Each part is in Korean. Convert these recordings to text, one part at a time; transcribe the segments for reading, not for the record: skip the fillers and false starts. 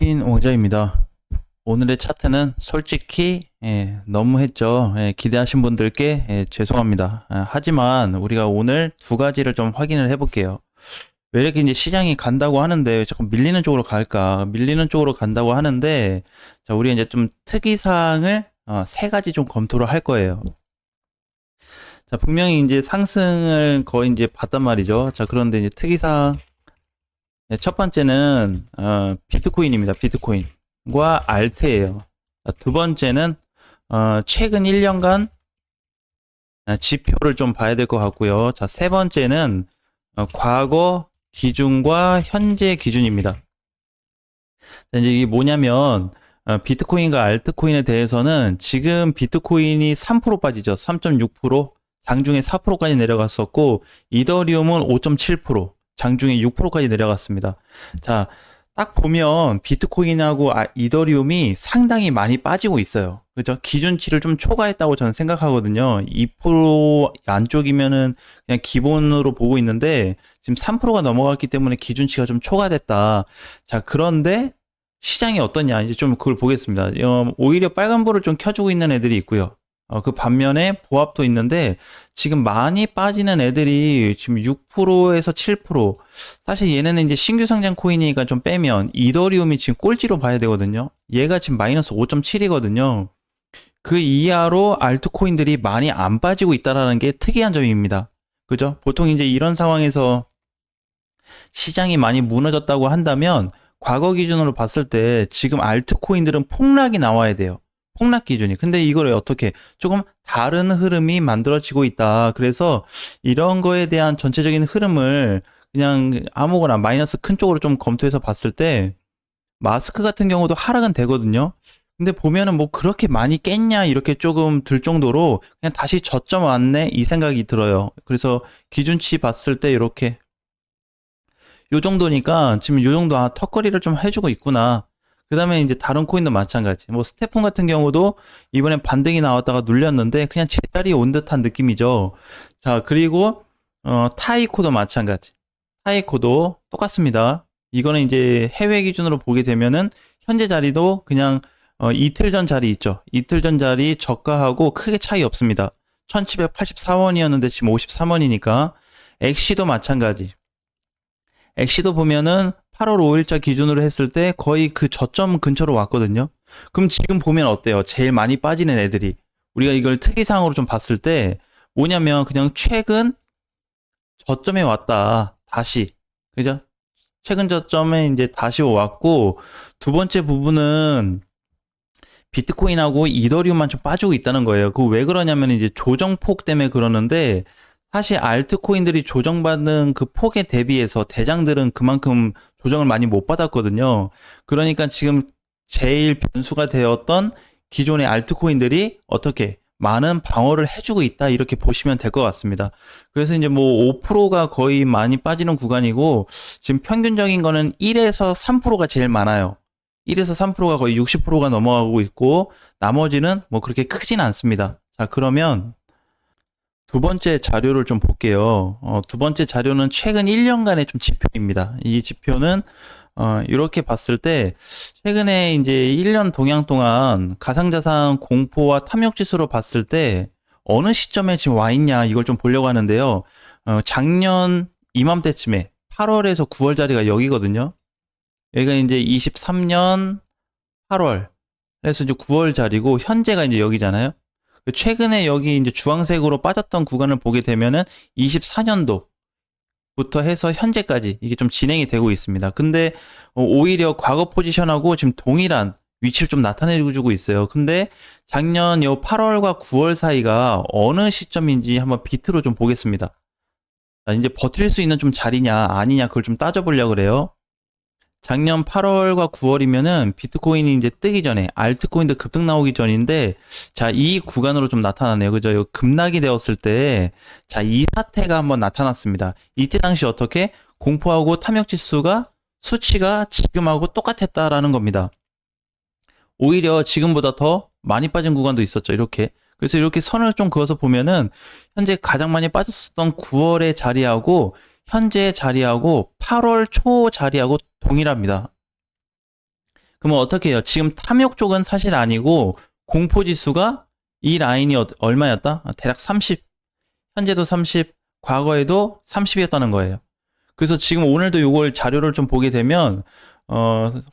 핀 옹자입니다. 오늘의 차트는 솔직히 너무했죠. 기대하신 분들께 죄송합니다. 하지만 우리가 오늘 두 가지를 좀 확인을 해볼게요. 왜 이렇게 이제 시장이 간다고 하는데 왜 자꾸 밀리는 쪽으로 갈까? 밀리는 쪽으로 간다고 하는데, 자, 우리 이제 좀 특이사항을 세 가지 좀 검토를 할 거예요. 자, 분명히 이제 상승을 거의 이제 봤단 말이죠. 자, 그런데 이제 특이사항 첫 번째는 비트코인입니다. 비트코인과 알트예요. 자, 두 번째는 최근 1년간 지표를 좀 봐야 될 것 같고요. 자, 세 번째는 과거 기준과 현재 기준입니다. 자, 이제 이게 뭐냐면 비트코인과 알트코인에 대해서는 지금 비트코인이 3% 빠지죠. 3.6%, 장중에 4%까지 내려갔었고 이더리움은 5.7%, 장중에 6%까지 내려갔습니다. 자, 딱 보면 비트코인하고 이더리움이 상당히 많이 빠지고 있어요. 그죠? 기준치를 좀 초과했다고 저는 생각하거든요. 2% 안쪽이면은 그냥 기본으로 보고 있는데 지금 3%가 넘어갔기 때문에 기준치가 좀 초과됐다. 자, 그런데 시장이 어떠냐? 이제 좀 그걸 보겠습니다. 오히려 빨간불을 좀 켜주고 있는 애들이 있고요. 그 반면에 보합도 있는데 지금 많이 빠지는 애들이 지금 6%에서 7%. 사실 얘네는 이제 신규 상장 코인이니까 좀 빼면 이더리움이 지금 꼴찌로 봐야 되거든요. 얘가 지금 마이너스 5.7이거든요. 그 이하로 알트코인들이 많이 안 빠지고 있다라는 게 특이한 점입니다. 그죠? 보통 이제 이런 상황에서 시장이 많이 무너졌다고 한다면 과거 기준으로 봤을 때 지금 알트코인들은 폭락이 나와야 돼요. 폭락 기준이. 근데 이걸 어떻게 조금 다른 흐름이 만들어지고 있다. 그래서 이런 거에 대한 전체적인 흐름을 그냥 아무거나 마이너스 큰 쪽으로 좀 검토해서 봤을 때 마스크 같은 경우도 하락은 되거든요. 근데 보면은 뭐 그렇게 많이 깼냐 이렇게 조금 들 정도로 그냥 다시 저점 왔네 이 생각이 들어요. 그래서 기준치 봤을 때 이렇게 요 정도니까 지금 요 정도 턱걸이를 좀 해주고 있구나. 그 다음에 이제 다른 코인도 마찬가지. 뭐 스테폰 같은 경우도 이번에 반등이 나왔다가 눌렸는데 그냥 제자리에 온 듯한 느낌이죠. 자, 그리고 타이코도 마찬가지. 타이코도 똑같습니다. 이거는 이제 해외 기준으로 보게 되면은 현재 자리도 그냥 이틀 전 자리 있죠. 이틀 전 자리 저가하고 크게 차이 없습니다. 1784원이었는데 지금 53원이니까 엑시도 마찬가지. 엑시도 보면은 8월 5일자 기준으로 했을 때 거의 그 저점 근처로 왔거든요. 그럼 지금 보면 어때요? 제일 많이 빠지는 애들이. 우리가 이걸 특이사항으로 좀 봤을 때 뭐냐면 그냥 최근 저점에 왔다. 다시. 그죠? 최근 저점에 이제 다시 왔고 두 번째 부분은 비트코인하고 이더리움만 좀 빠지고 있다는 거예요. 그 왜 그러냐면 이제 조정폭 때문에 그러는데 사실 알트코인들이 조정받는 그 폭에 대비해서 대장들은 그만큼 조정을 많이 못 받았거든요. 그러니까 지금 제일 변수가 되었던 기존의 알트코인들이 어떻게 많은 방어를 해주고 있다 이렇게 보시면 될 것 같습니다. 그래서 이제 뭐 5%가 거의 많이 빠지는 구간이고 지금 평균적인 거는 1에서 3%가 제일 많아요. 1에서 3%가 거의 60%가 넘어가고 있고 나머지는 뭐 그렇게 크진 않습니다. 자, 그러면 두 번째 자료를 좀 볼게요. 두 번째 자료는 최근 1년간의 좀 지표입니다. 이 지표는 이렇게 봤을 때 최근에 이제 1년 동향 동안 가상자산 공포와 탐욕 지수로 봤을 때 어느 시점에 지금 와 있냐 이걸 좀 보려고 하는데요. 작년 이맘때쯤에 8월에서 9월 자리가 여기거든요. 여기가 이제 23년 8월. 그래서 이제 9월 자리고 현재가 이제 여기잖아요. 최근에 여기 이제 주황색으로 빠졌던 구간을 보게 되면은 24년도부터 해서 현재까지 이게 좀 진행이 되고 있습니다. 근데 오히려 과거 포지션하고 지금 동일한 위치를 좀 나타내주고 있어요. 근데 작년 요 8월과 9월 사이가 어느 시점인지 한번 비트로 좀 보겠습니다. 자, 이제 버틸 수 있는 좀 자리냐 아니냐 그걸 좀 따져보려고 그래요. 작년 8월과 9월이면은 비트코인이 이제 뜨기 전에 알트코인도 급등 나오기 전인데 자, 이 구간으로 좀 나타나네요. 그죠? 요 급락이 되었을 때 자, 이 사태가 한번 나타났습니다. 이때 당시 어떻게 공포하고 탐욕 지수가 수치가 지금하고 똑같았다라는 겁니다. 오히려 지금보다 더 많이 빠진 구간도 있었죠. 이렇게. 그래서 이렇게 선을 좀 그어서 보면은 현재 가장 많이 빠졌었던 9월의 자리하고 현재 자리하고 8월 초 자리하고 동일합니다. 그러면 어떻게 해요? 지금 탐욕 쪽은 사실 아니고 공포지수가 이 라인이 얼마였다? 대략 30, 현재도 30, 과거에도 30이었다는 거예요. 그래서 지금 오늘도 이걸 자료를 좀 보게 되면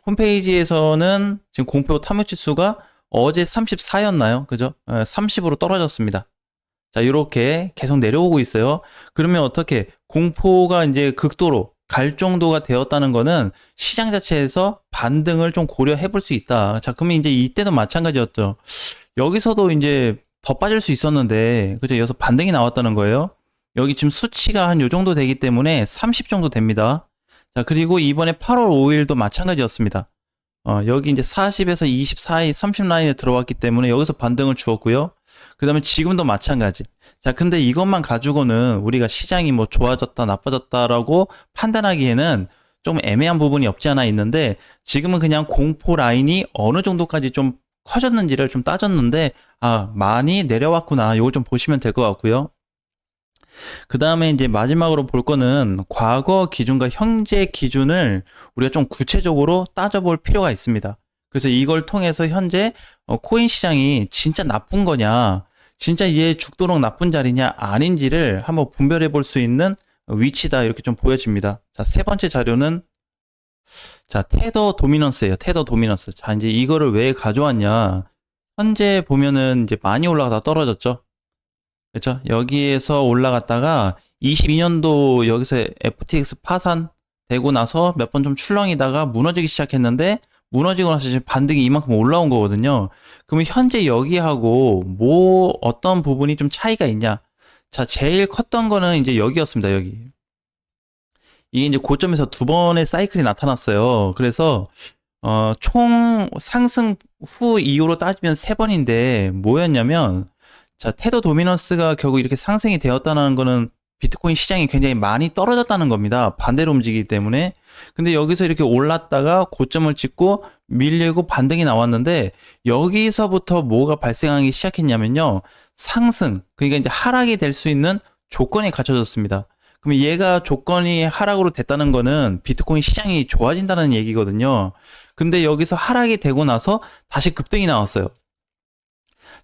홈페이지에서는 지금 공포 탐욕 지수가 어제 34였나요? 그죠? 30으로 떨어졌습니다. 자, 이렇게 계속 내려오고 있어요. 그러면 어떻게 공포가 이제 극도로 갈 정도가 되었다는 거는 시장 자체에서 반등을 좀 고려해 볼 수 있다. 자, 그러면 이제 이때도 마찬가지였죠. 여기서도 이제 더 빠질 수 있었는데, 그죠? 여기서 반등이 나왔다는 거예요. 여기 지금 수치가 한 요 정도 되기 때문에 30 정도 됩니다. 자, 그리고 이번에 8월 5일도 마찬가지였습니다. 여기 이제 40에서 20 사이 30 라인에 들어왔기 때문에 여기서 반등을 주었고요. 그 다음에 지금도 마찬가지. 자, 근데 이것만 가지고는 우리가 시장이 뭐 좋아졌다, 나빠졌다라고 판단하기에는 좀 애매한 부분이 없지 않아 있는데, 지금은 그냥 공포 라인이 어느 정도까지 좀 커졌는지를 좀 따졌는데, 많이 내려왔구나. 요걸 좀 보시면 될 것 같고요. 그 다음에 이제 마지막으로 볼 거는 과거 기준과 현재 기준을 우리가 좀 구체적으로 따져볼 필요가 있습니다. 그래서 이걸 통해서 현재 코인 시장이 진짜 나쁜 거냐, 진짜 얘 죽도록 나쁜 자리냐 아닌지를 한번 분별해 볼 수 있는 위치다, 이렇게 좀 보여집니다. 자, 세 번째 자료는 자, 테더 도미넌스예요. 테더 도미넌스. 자, 이제 이거를 왜 가져왔냐? 현재 보면은 이제 많이 올라가다 떨어졌죠. 그렇죠? 여기에서 올라갔다가 22년도 여기서 FTX 파산 되고 나서 몇 번 좀 출렁이다가 무너지기 시작했는데, 무너지고 나서 지금 반등이 이만큼 올라온 거거든요. 그러면 현재 여기하고 뭐 어떤 부분이 좀 차이가 있냐? 자, 제일 컸던 거는 이제 여기였습니다. 여기. 이게 이제 고점에서 두 번의 사이클이 나타났어요. 그래서 총 상승 후 이후로 따지면 세 번인데 뭐였냐면, 자, 테더 도미넌스가 결국 이렇게 상승이 되었다는 거는 비트코인 시장이 굉장히 많이 떨어졌다는 겁니다. 반대로 움직이기 때문에. 근데 여기서 이렇게 올랐다가 고점을 찍고 밀리고 반등이 나왔는데, 여기서부터 뭐가 발생하기 시작했냐면요. 상승, 그러니까 이제 하락이 될 수 있는 조건이 갖춰졌습니다. 그럼 얘가 조건이 하락으로 됐다는 거는 비트코인 시장이 좋아진다는 얘기거든요. 근데 여기서 하락이 되고 나서 다시 급등이 나왔어요.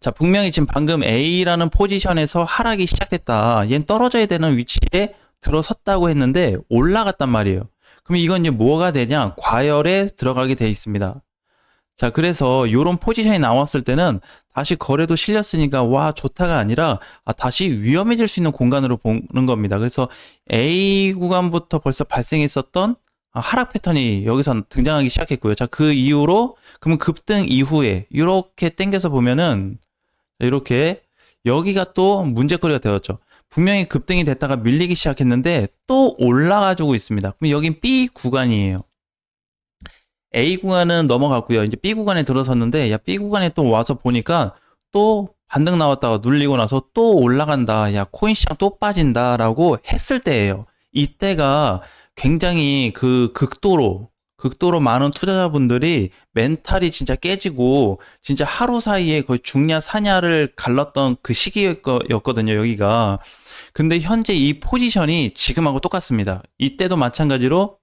자, 분명히 지금 방금 A라는 포지션에서 하락이 시작됐다. 얘는 떨어져야 되는 위치에 들어섰다고 했는데 올라갔단 말이에요. 그럼 이건 이제 뭐가 되냐? 과열에 들어가게 돼 있습니다. 자, 그래서 이런 포지션이 나왔을 때는 다시 거래도 실렸으니까 와, 좋다가 아니라 다시 위험해질 수 있는 공간으로 보는 겁니다. 그래서 A 구간부터 벌써 발생했었던 하락 패턴이 여기서 등장하기 시작했고요. 자, 그 이후로 그러면 급등 이후에 이렇게 당겨서 보면은 이렇게 여기가 또 문제거리가 되었죠. 분명히 급등이 됐다가 밀리기 시작했는데 또 올라가지고 있습니다. 그럼 여긴 B 구간이에요. A 구간은 넘어갔고요. 이제 B 구간에 들어섰는데, 야, B 구간에 또 와서 보니까 또 반등 나왔다가 눌리고 나서 또 올라간다. 야, 코인 시장 또 빠진다라고 했을 때예요. 이때가 굉장히 그 극도로 많은 투자자분들이 멘탈이 진짜 깨지고 진짜 하루 사이에 거의 죽냐 사냐를 갈랐던 그 시기였거든요, 여기가. 근데 현재 이 포지션이 지금하고 똑같습니다. 이때도 마찬가지로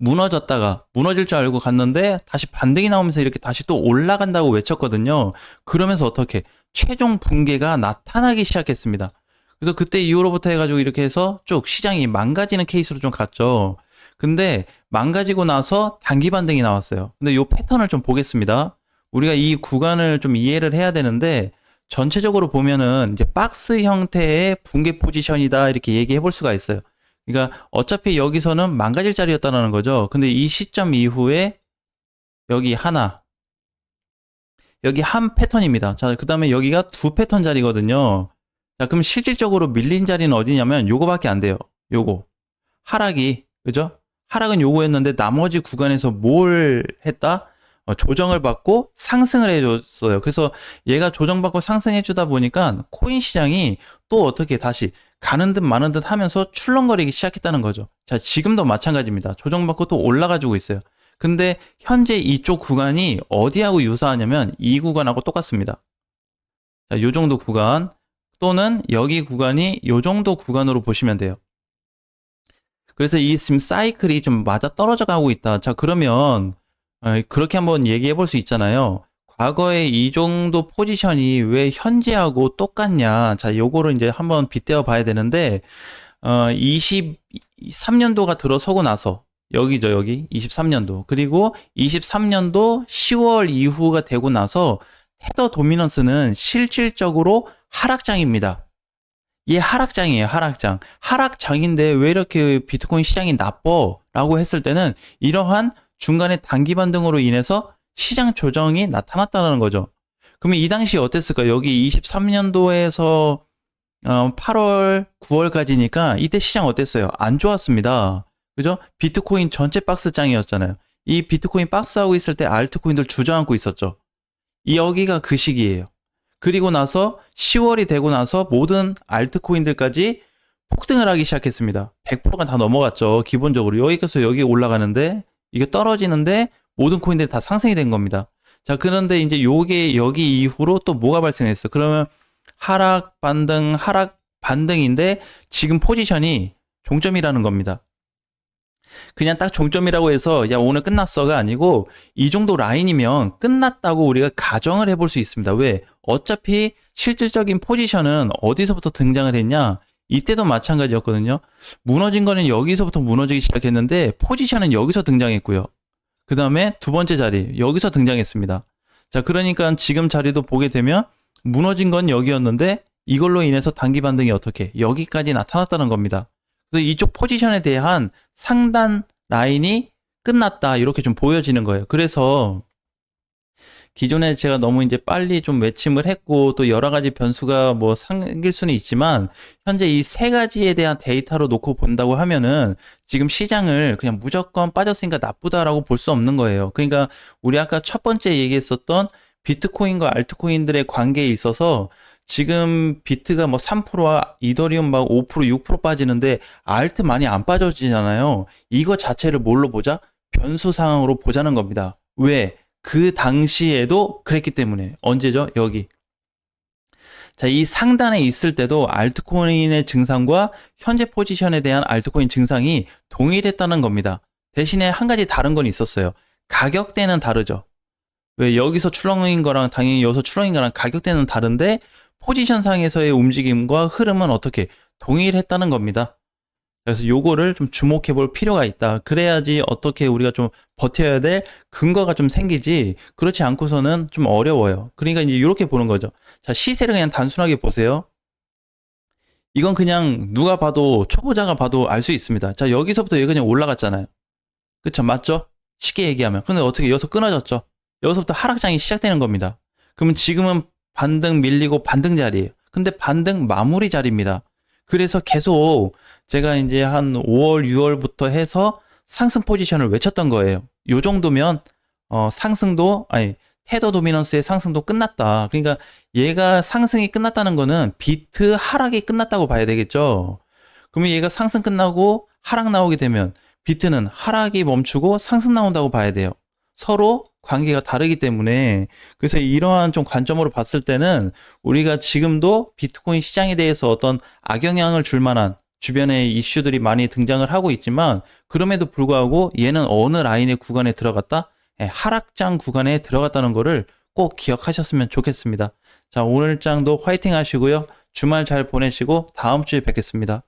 무너졌다가 무너질 줄 알고 갔는데 다시 반등이 나오면서 이렇게 다시 또 올라간다고 외쳤거든요. 그러면서 어떻게 최종 붕괴가 나타나기 시작했습니다. 그래서 그때 이후로부터 해가지고 이렇게 해서 쭉 시장이 망가지는 케이스로 좀 갔죠. 근데 망가지고 나서 단기 반등이 나왔어요. 근데 이 패턴을 좀 보겠습니다. 우리가 이 구간을 좀 이해를 해야 되는데, 전체적으로 보면은 이제 박스 형태의 붕괴 포지션이다, 이렇게 얘기해 볼 수가 있어요. 그러니까 어차피 여기서는 망가질 자리였다는 거죠. 근데 이 시점 이후에 여기 하나, 여기 한 패턴입니다. 자, 그 다음에 여기가 두 패턴 자리거든요. 자, 그럼 실질적으로 밀린 자리는 어디냐면 요거밖에 안 돼요. 요거. 하락이, 그죠? 하락은 요거였는데 나머지 구간에서 뭘 했다? 조정을 받고 상승을 해줬어요. 그래서 얘가 조정받고 상승해주다 보니까 코인 시장이 또 어떻게 다시 가는 듯 마는 듯 하면서 출렁거리기 시작했다는 거죠. 자, 지금도 마찬가지입니다. 조정받고 또 올라가지고 있어요. 근데 현재 이쪽 구간이 어디하고 유사하냐면 이 구간하고 똑같습니다. 자, 요 정도 구간 또는 여기 구간이 요 정도 구간으로 보시면 돼요. 그래서 이 지금 사이클이 좀 맞아 떨어져 가고 있다. 자, 그러면 그렇게 한번 얘기해 볼 수 있잖아요. 과거에 이 정도 포지션이 왜 현재하고 똑같냐. 자, 요거를 이제 한번 빗대어 봐야 되는데, 23년도가 들어서고 나서, 여기죠, 여기. 23년도. 그리고 23년도 10월 이후가 되고 나서, 테더 도미넌스는 실질적으로 하락장입니다. 얘 하락장이에요, 하락장. 하락장인데 왜 이렇게 비트코인 시장이 나빠? 라고 했을 때는 이러한 중간에 단기 반등으로 인해서 시장 조정이 나타났다는 거죠. 그러면 이 당시 어땠을까? 여기 23년도에서 8월, 9월까지니까 이때 시장 어땠어요? 안 좋았습니다. 그죠? 비트코인 전체 박스장이었잖아요. 이 비트코인 박스하고 있을 때 알트코인들 주저앉고 있었죠. 여기가 그 시기예요. 그리고 나서 10월이 되고 나서 모든 알트코인들까지 폭등을 하기 시작했습니다. 100%가 다 넘어갔죠. 기본적으로 여기서 여기 올라가는데 이게 떨어지는데 모든 코인들이 다 상승이 된 겁니다. 자, 그런데 이제 요게 여기 이후로 또 뭐가 발생했어? 그러면 하락 반등 하락 반등인데 지금 포지션이 종점이라는 겁니다. 그냥 딱 종점이라고 해서 야 오늘 끝났어가 아니고 이 정도 라인이면 끝났다고 우리가 가정을 해볼 수 있습니다. 왜? 어차피 실질적인 포지션은 어디서부터 등장을 했냐? 이때도 마찬가지였거든요. 무너진 거는 여기서부터 무너지기 시작했는데 포지션은 여기서 등장했고요. 그 다음에 두 번째 자리 여기서 등장했습니다. 자, 그러니까 지금 자리도 보게 되면 무너진 건 여기였는데 이걸로 인해서 단기 반등이 어떻게 여기까지 나타났다는 겁니다. 그래서 이쪽 포지션에 대한 상단 라인이 끝났다 이렇게 좀 보여지는 거예요. 그래서 기존에 제가 너무 이제 빨리 좀 외침을 했고 또 여러 가지 변수가 뭐 생길 수는 있지만 현재 이 세 가지에 대한 데이터로 놓고 본다고 하면은 지금 시장을 그냥 무조건 빠졌으니까 나쁘다라고 볼 수 없는 거예요. 그러니까 우리 아까 첫 번째 얘기했었던 비트코인과 알트코인들의 관계에 있어서 지금 비트가 뭐 3%와 이더리움 막 5%, 6% 빠지는데 알트 많이 안 빠져지잖아요. 이거 자체를 뭘로 보자? 변수 상황으로 보자는 겁니다. 왜? 그 당시에도 그랬기 때문에. 언제죠? 여기. 자, 이 상단에 있을 때도 알트코인의 증상과 현재 포지션에 대한 알트코인 증상이 동일했다는 겁니다. 대신에 한 가지 다른 건 있었어요. 가격대는 다르죠. 왜 여기서 출렁인 거랑 당연히 여기서 출렁인 거랑 가격대는 다른데 포지션 상에서의 움직임과 흐름은 어떻게 동일했다는 겁니다. 그래서 요거를 좀 주목해 볼 필요가 있다. 그래야지 어떻게 우리가 좀 버텨야 될 근거가 좀 생기지. 그렇지 않고서는 좀 어려워요. 그러니까 이제 이렇게 보는 거죠. 자, 시세를 그냥 단순하게 보세요. 이건 그냥 누가 봐도 초보자가 봐도 알 수 있습니다. 자, 여기서부터 여기 그냥 올라갔잖아요. 그쵸? 맞죠? 쉽게 얘기하면. 근데 어떻게 여기서 끊어졌죠? 여기서부터 하락장이 시작되는 겁니다. 그러면 지금은 반등 밀리고 반등 자리예요. 근데 반등 마무리 자리입니다. 그래서 계속 제가 이제 한 5월, 6월부터 해서 상승 포지션을 외쳤던 거예요. 요 정도면 상승도 아니 테더 도미넌스의 상승도 끝났다. 그러니까 얘가 상승이 끝났다는 거는 비트 하락이 끝났다고 봐야 되겠죠. 그러면 얘가 상승 끝나고 하락 나오게 되면 비트는 하락이 멈추고 상승 나온다고 봐야 돼요. 서로 관계가 다르기 때문에 그래서 이러한 좀 관점으로 봤을 때는 우리가 지금도 비트코인 시장에 대해서 어떤 악영향을 줄 만한 주변의 이슈들이 많이 등장을 하고 있지만 그럼에도 불구하고 얘는 어느 라인의 구간에 들어갔다? 하락장 구간에 들어갔다는 거를 꼭 기억하셨으면 좋겠습니다. 자, 오늘 장도 화이팅 하시고요. 주말 잘 보내시고 다음 주에 뵙겠습니다.